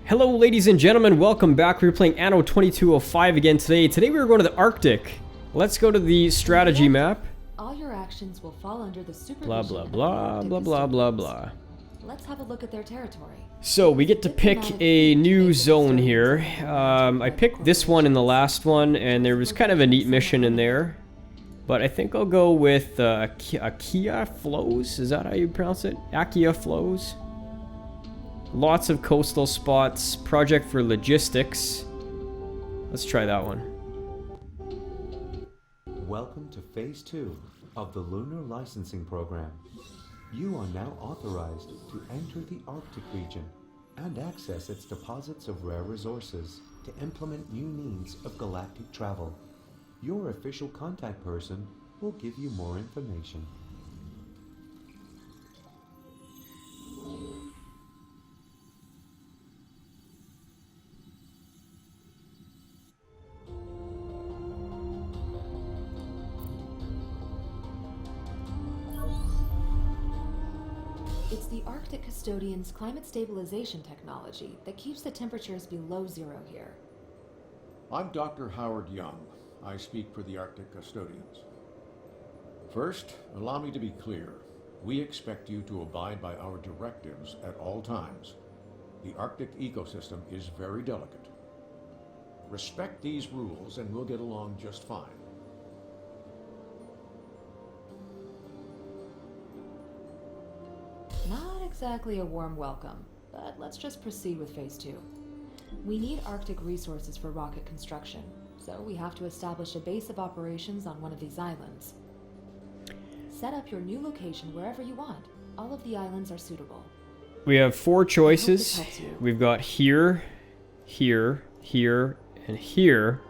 Hello ladies and gentlemen, welcome back. We're playing Anno 2205 again today. Today we're going to the Arctic. Let's go to the strategy map. All your actions will fall under the supervision Blah blah blah blah blah blah blah. Let's have a look at their territory. So we get to pick a new zone here. I picked this one in the last one, and there was kind of a neat mission in there. But I think I'll go with Akia Flows. Is that how you pronounce it? Akia Flows. Lots of coastal spots. Project for logistics. Let's try that one. Welcome to Phase 2 of the Lunar Licensing Program. You are now authorized to enter the Arctic region and access its deposits of rare resources to implement new means of galactic travel. Your official contact person will give you more information. It's the Arctic Custodian's climate stabilization technology that keeps the temperatures below zero here. I'm Dr. Howard Young. I speak for the Arctic Custodians. First, allow me to be clear. We expect you to abide by our directives at all times. The Arctic ecosystem is very delicate. Respect these rules and we'll get along just fine. Not exactly a warm welcome, but let's just proceed with Phase 2. We need Arctic resources for rocket construction, so we have to establish a base of operations on one of these islands. Set up your new location wherever you want. All of the islands are suitable. We have 4 choices. We've got here, here, here, and here.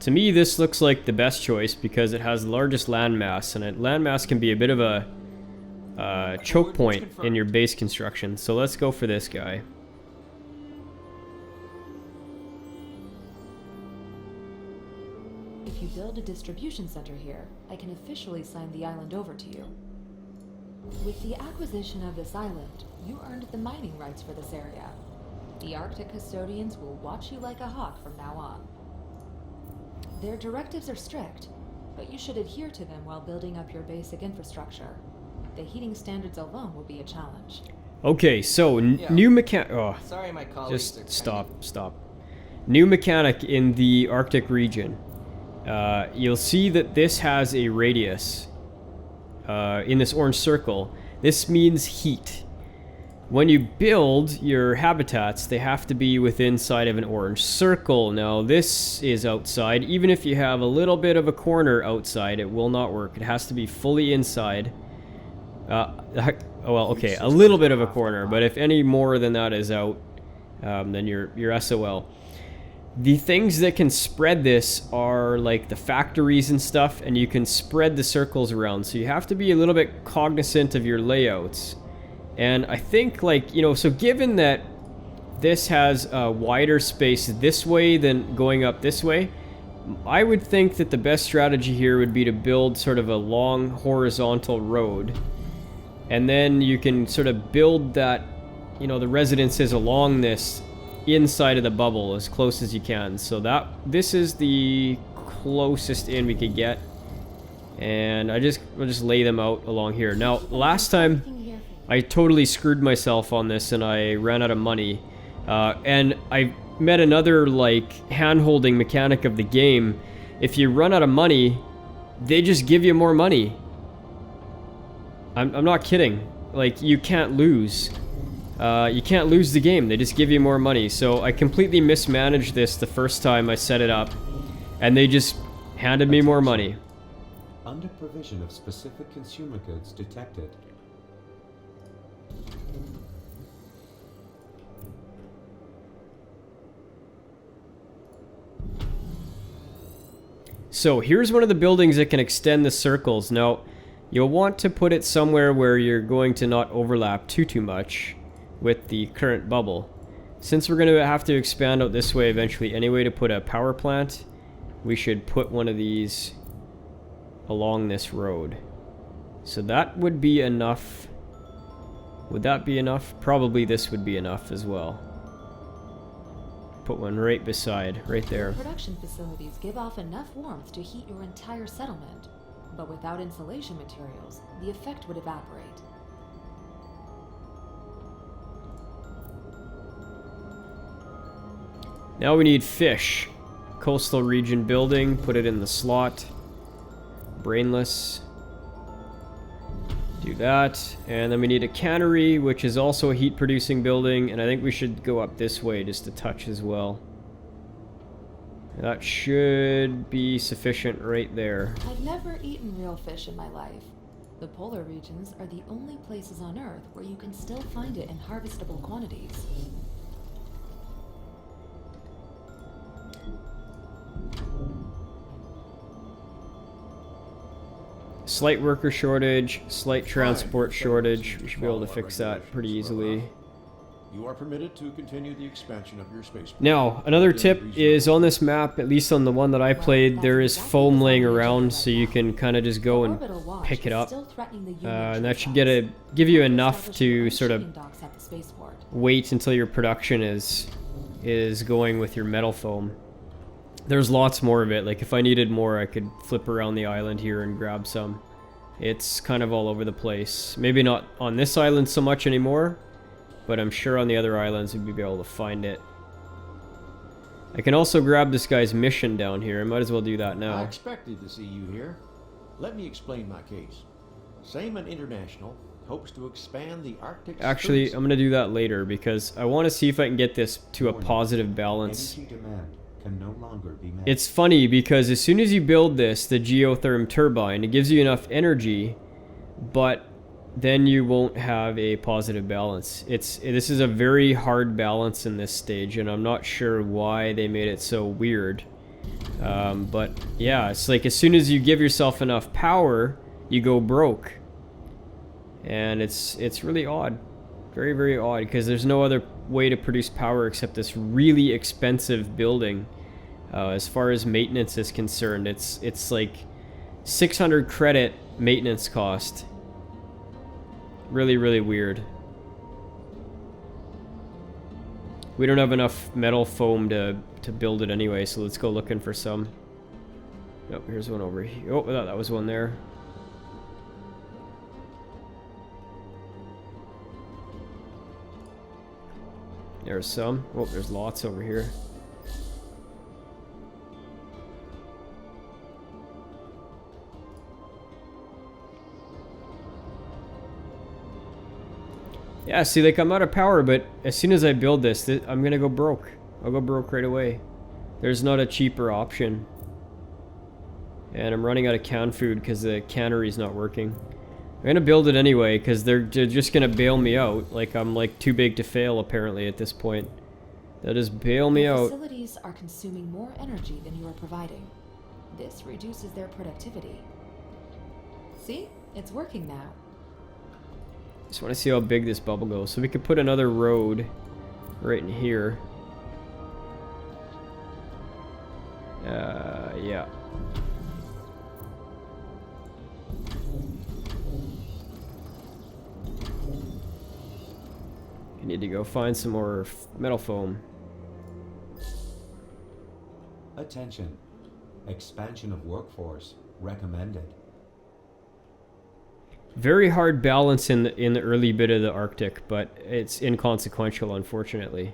To me, this looks like the best choice because it has the largest landmass, and landmass can be a bit of a choke point in your base construction. So let's go for this guy. If you build a distribution center here, I can officially sign the island over to you. With the acquisition of this island, you earned the mining rights for this area. The Arctic Custodians will watch you like a hawk from now on. Their directives are strict, but you should adhere to them while building up your basic infrastructure. The heating standards alone will be a challenge. Okay, so new mechanic. Oh, sorry, my colleagues. Just stop. New mechanic in the Arctic region. You'll see that this has a radius in this orange circle. This means heat. When you build your habitats, they have to be within inside of an orange circle. Now, this is outside. Even if you have a little bit of a corner outside, it will not work. It has to be fully inside. Well, okay, a little bit of a corner, but if any more than that is out, then you're SOL. The things that can spread this are like the factories and stuff, and you can spread the circles around, so you have to be a little bit cognizant of your layouts. And I think, like, you know, so given that this has a wider space this way than going up this way, I would think that the best strategy here would be to build sort of a long horizontal road. And then you can sort of build that, you know, the residences along this inside of the bubble as close as you can. So this is the closest in we could get. And we'll just lay them out along here. Now, last time I totally screwed myself on this and I ran out of money. And I met another, like, hand-holding mechanic of the game. If you run out of money, they just give you more money. I'm not kidding. Like, you can't lose. You can't lose the game. They just give you more money. So I completely mismanaged this the first time I set it up, and they just handed me more money. Under provision of specific consumer goods detected. So here's one of the buildings that can extend the circles. Now, you'll want to put it somewhere where you're going to not overlap too much with the current bubble. Since we're going to have to expand out this way eventually anyway to put a power plant, we should put one of these along this road. So that would be enough. Would that be enough? Probably this would be enough as well. put one right beside, right there. Production facilities give off enough warmth to heat your entire settlement, but without insulation materials, the effect would evaporate. Now we need fish. Coastal region building, put it in the slot. Brainless. Do that. And then we need a cannery, which is also a heat producing building, and I think we should go up this way just a touch as well. That should be sufficient right there. I've never eaten real fish in my life. The polar regions are the only places on Earth where you can still find it in harvestable quantities. Slight worker shortage, slight transport shortage. We should be able to fix that pretty easily. You are permitted to continue the expansion of your space. Now, another tip is on this map, at least on the one that I played, there is foam laying around, so you can kind of just go and pick it up. And that should give you enough to sort of wait until your production is going with your metal foam. There's lots more of it. Like, if I needed more, I could flip around the island here and grab some. It's kind of all over the place. Maybe not on this island so much anymore, but I'm sure on the other islands we'd be able to find it. I can also grab this guy's mission down here. I might as well do that I now. expected to see you here. Let me explain my case. Sayman International hopes to expand the Arctic. Actually, I'm going to do that later because I want to see if I can get this to a positive balance. Energy demand can no longer be met. It's funny because as soon as you build this, the geotherm turbine, it gives you enough energy, but then you won't have a positive balance. This is a very hard balance in this stage, and I'm not sure why they made it so weird. But yeah, it's like as soon as you give yourself enough power, you go broke. And it's really odd. Very, very odd, because there's no other way to produce power except this really expensive building. As far as maintenance is concerned, it's like 600 credit maintenance cost. Really, really weird. We don't have enough metal foam to build it anyway, so let's go looking for some. Nope, here's one over here. Oh, I thought that was one there. There's some. Oh, there's lots over here. Yeah, see, like, I'm out of power, but as soon as I build this, I'm gonna go broke. I'll go broke right away. There's not a cheaper option. And I'm running out of canned food because the cannery's not working. I'm gonna build it anyway because they're just gonna bail me out. Like, I'm like too big to fail apparently at this point. They'll just bail me out. Facilities are consuming more energy than you are providing. This reduces their productivity. See? It's working now. Just want to see how big this bubble goes. So we could put another road right in here. Yeah. I need to go find some more metal foam. Attention. Expansion of workforce recommended. Very hard balance in the early bit of the Arctic, but it's inconsequential, unfortunately.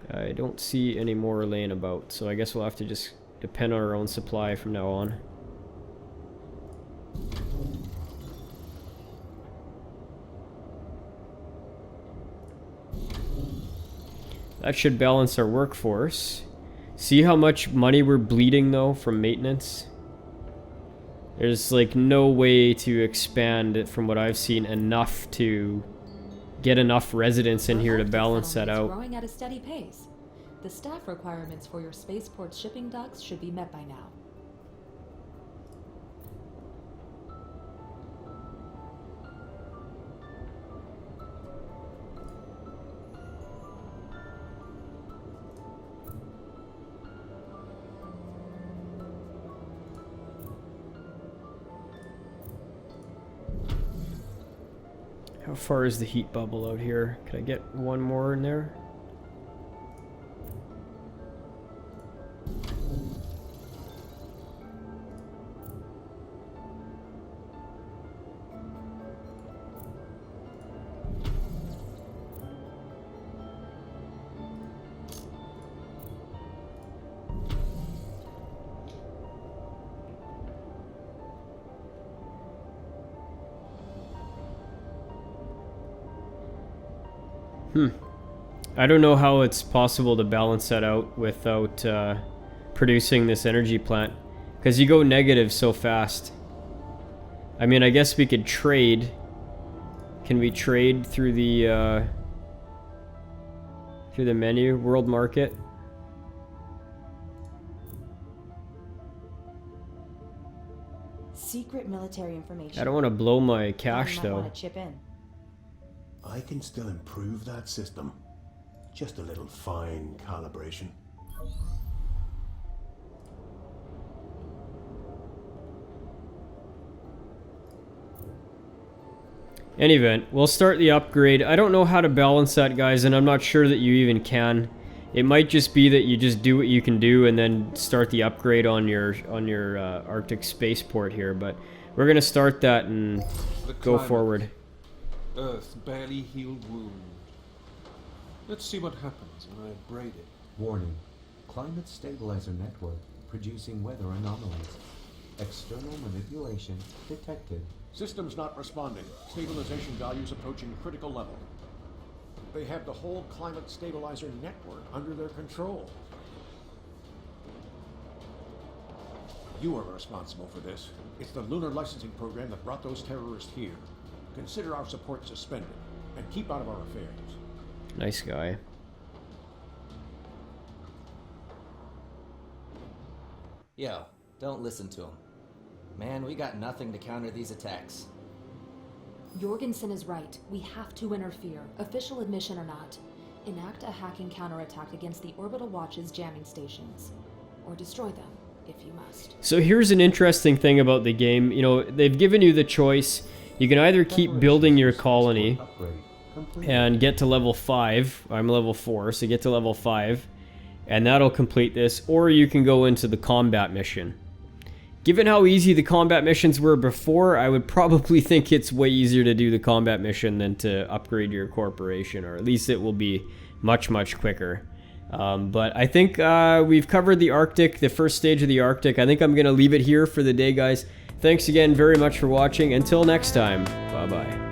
I don't see any more laying about, so I guess we'll have to just depend on our own supply from now on. That should balance our workforce. See how much money we're bleeding, though, from maintenance? There's like no way to expand it, from what I've seen, enough to get enough residents in here to balance that out. Growing at a steady pace. The staff requirements for your spaceport's shipping docks should be met by now. How far is the heat bubble out here? Could I get one more in there? I don't know how it's possible to balance that out without producing this energy plant, because you go negative so fast. I mean, I guess we could trade. Can we trade through the menu, world market? Secret military information. I don't want to blow my cash You might though. want to chip in. I can still improve that system. Just a little fine calibration. Any event, we'll start the upgrade. I don't know how to balance that, guys, and I'm not sure that you even can. It might just be that you just do what you can do and then start the upgrade on your Arctic spaceport here, but we're gonna start that and go climate. forward. Earth's barely healed wound. Let's see what happens when I braid it. Warning. Climate stabilizer network producing weather anomalies. External manipulation detected. Systems not responding. Stabilization values approaching critical level. They have the whole climate stabilizer network under their control. You are responsible for this. It's the lunar licensing program that brought those terrorists here. Consider our support suspended, and keep out of our affairs. Nice guy. Yo, don't listen to him. Man, we got nothing to counter these attacks. Jorgensen is right. We have to interfere, official admission or not. Enact a hacking counterattack against the Orbital Watch's jamming stations. Or destroy them, if you must. So here's an interesting thing about the game. You know, they've given you the choice. You can either keep building your colony Upgrade complete. and get to level 5. I'm level 4, so get to level 5. And that'll complete this. Or you can go into the combat mission. Given how easy the combat missions were before, I would probably think it's way easier to do the combat mission than to upgrade your corporation, or at least it will be much, much quicker. But I think we've covered the Arctic, the first stage of the Arctic. I think I'm going to leave it here for the day, guys. Thanks again very much for watching. Until next time, bye-bye.